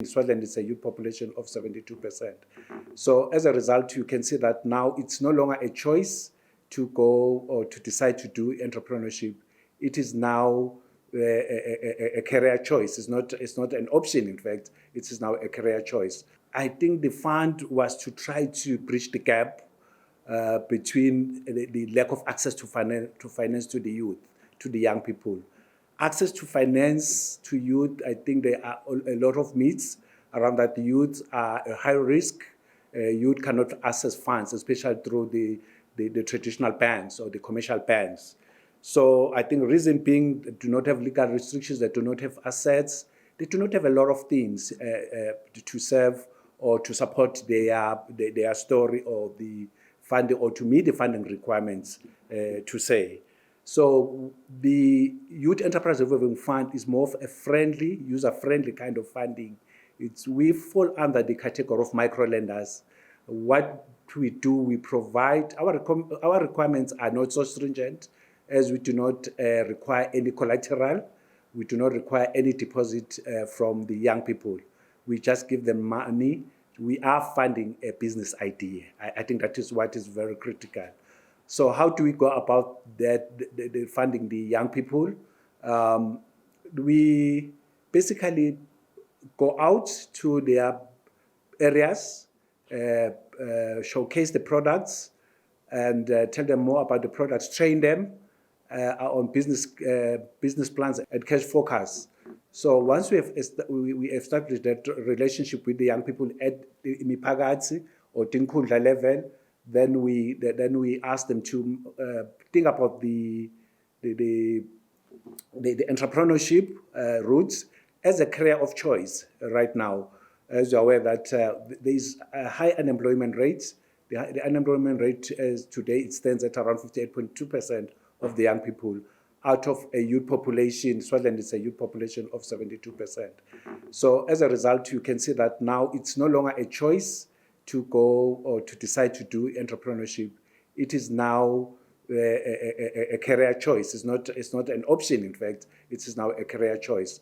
Swaziland is a youth population of 72%. So as a result, you can see that now it's no longer a choice to go or to decide to do entrepreneurship. It is now a career choice. It's not an option, in fact. It is now a career choice. I think the fund was to try to bridge the gap between the lack of access to finance to the youth, to the young people. Access to finance to youth, I think there are a lot of myths around that. The youth are a high risk. Youth cannot access funds, especially through the traditional banks or the commercial banks. So I think reason being, they do not have legal restrictions, they do not have assets, they do not have a lot of things to serve or to support their story or the funding or to meet the funding requirements to say. So the Youth Enterprise Revolving Fund is more of a friendly, user-friendly kind of funding. We fall under the category of micro-lenders. What we do, we provide, our requirements are not so stringent, as we do not require any collateral. We do not require any deposit from the young people. We just give them money. We are funding a business idea. I think that is what is very critical. So how do we go about that, the funding the young people? We basically go out to their areas, showcase the products, and tell them more about the products, train them on business plans and cash forecasts. So once we established that relationship with the young people at the imiphakathi or Tinkhundla level, then we ask them to think about the entrepreneurship routes as a career of choice right now. As you're aware that there is a high unemployment rate. The unemployment rate today, it stands at around 58.2% of the young people out of a youth population. Swaziland is a youth population of 72%. So as a result, you can see that now it's no longer a choice to go or to decide to do entrepreneurship. It is now a career choice. It's not an option, in fact. It is now a career choice.